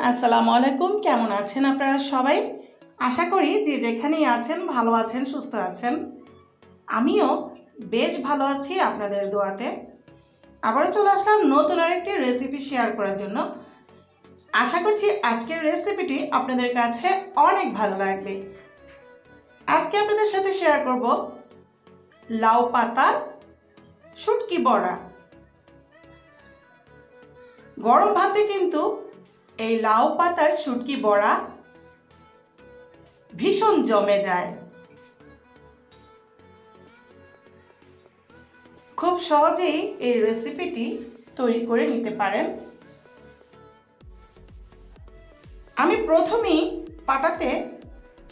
আসসালামু আলাইকুম। কেমন আছেন আপনারা সবাই? আশা করি যে যেখানেই আছেন ভালো আছেন, সুস্থ আছেন। আমিও বেশ ভালো আছি আপনাদের দোয়াতে। আবারও চলে আসলাম নতুন আরেকটি রেসিপি শেয়ার করার জন্য। আশা করছি আজকের রেসিপিটি আপনাদের কাছে অনেক ভালো লাগবে। আজকে আপনাদের সাথে শেয়ার করব লাউ পাতার শুটকি বড়া। গরম ভাতে কিন্তু এই লাউ পাতার শুটকি বড়া ভীষণ জমে যায়। খুব সহজেই এই রেসিপিটি তৈরি করে নিতে পারেন। আমি প্রথমেই পাটাতে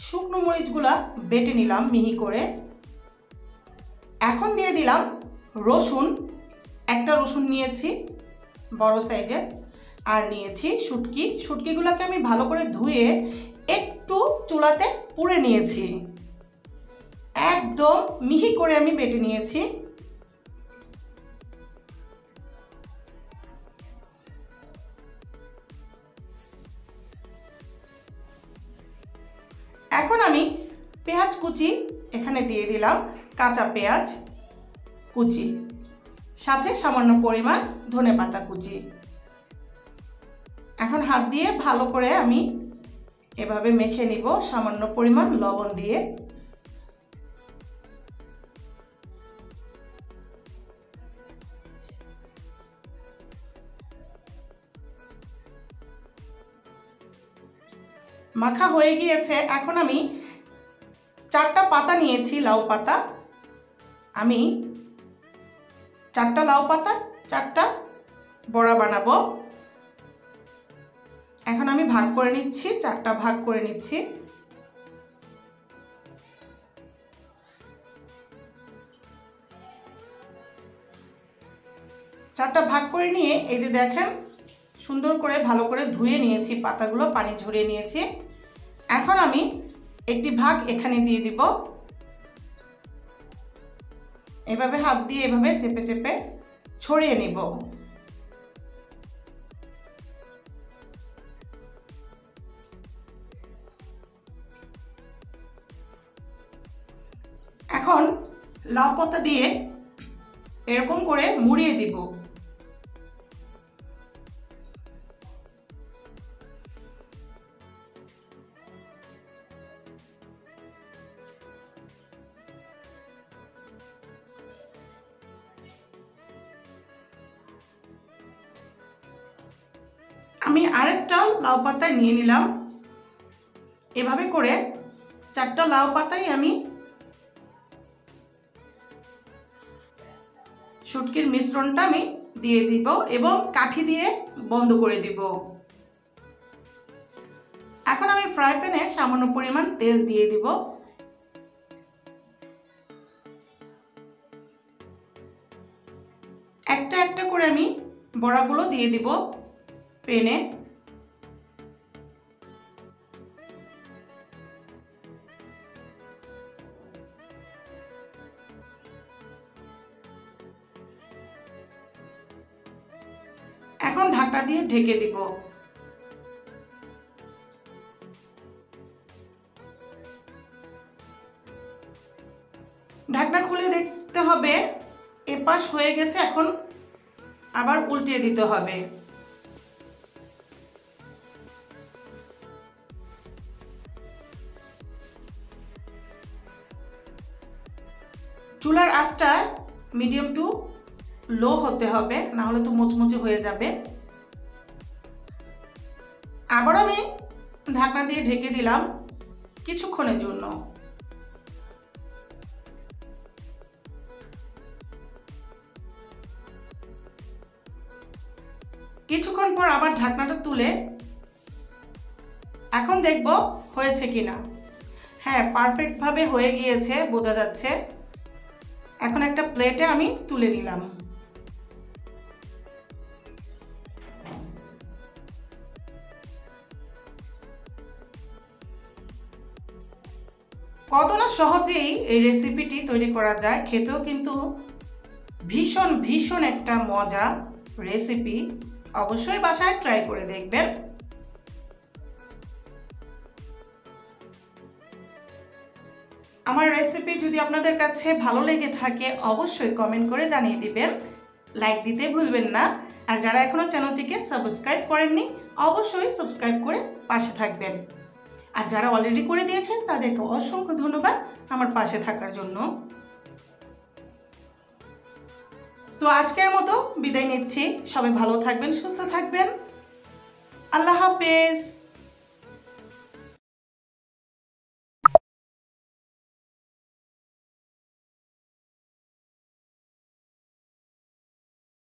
শুকনো মরিচগুলা বেটে নিলাম মিহি করে। এখন দিয়ে দিলাম রসুন। একটা রসুন নিয়েছি বড় সাইজের, আর নিয়েছি শুটকিগুলোকে আমি ভালো করে ধুয়ে একটু চুলাতে পুড়ে নিয়েছি। একদম মিহি করে আমি বেটে নিয়েছি। এখন আমি পেঁয়াজ কুচি এখানে দিয়ে দিলাম, কাঁচা পেঁয়াজ কুচি, সাথে সামান্য পরিমাণ ধনেপাতা কুচি। এখন হাত দিয়ে ভালো করে আমি এভাবে মেখে নিব সামান্য পরিমাণ লবণ দিয়ে। মাখা হয়ে গিয়েছে। এখন আমি 4টা পাতা নিয়েছি, লাউ পাতা। আমি 4টা লাউ পাতা 4টা বড়া বানাবো। এখন আমি ভাগ করে নিচ্ছি, 4টা ভাগ করে নিচ্ছি। চারটা ভাগ করে নিয়ে এই যে দেখেন সুন্দর করে ভালো করে ধুয়ে নিয়েছি, পাতাগুলো পানি ঝরিয়ে নিয়েছি। এখন আমি একটি ভাগ এখানে দিয়ে দিব। এভাবে হাত দিয়ে এভাবে চেপে চেপে ছড়িয়ে নিব। এখন লাউ পাতা দিয়ে এরকম করে মুড়িয়ে দিব। আমি আরেকটা লাউ পাতা নিয়ে নিলাম। এভাবে করে 4টা লাউ পাতাই আমি শুটকির মিশ্রণটা আমি দিয়ে দিব এবং কাঠি দিয়ে বন্ধ করে দিব। এখন আমি ফ্রাই প্যানে সামান্য পরিমাণ তেল দিয়ে দিব। একটা একটা করে আমি বড়াগুলো দিয়ে দিব প্যানে। এখন ঢাকনা দিয়ে ঢেকে দিব। ঢাকনা খুলে দেখতে হবে এপাশ হয়ে গেছে। এখন আবার উল্টে দিতে হবে। চুলার আঁচটা মিডিয়াম টু লো হতে হবে, না হলে তো মুচমুচে হয়ে যাবে। আবার আমি ঢাকনা দিয়ে ঢেকে দিলাম কিছুক্ষণের জন্য। কিছুক্ষণ পর আবার ঢাকনাটা তুলে এখন দেখব হয়েছে কিনা। হ্যাঁ, পারফেক্টভাবে হয়ে গিয়েছে, বোঝা যাচ্ছে। এখন একটা প্লেটে আমি তুলে নিলাম। কত না সহজেই এই রেসিপিটি তৈরি করা যায়, খেতেও কিন্তু ভীষণ ভীষণ একটা মজা রেসিপি। অবশ্যই বাসায় ট্রাই করে দেখবেন। আমার রেসিপি যদি আপনাদের কাছে ভালো লেগে থাকে অবশ্যই কমেন্ট করে জানিয়ে দিবেন, লাইক দিতে ভুলবেন না। আর যারা এখনও চ্যানেলটিকে সাবস্ক্রাইব করেননি অবশ্যই সাবস্ক্রাইব করে পাশে থাকবেন। আর যারা অলরেডি করে দিয়েছেন তাদেরকে অসংখ্য ধন্যবাদ আমার পাশে থাকার জন্য। তো আজকের মতো বিদায় নিচ্ছি। সবাই ভালো থাকবেন, সুস্থ থাকবেন। আল্লাহ হাফেজ।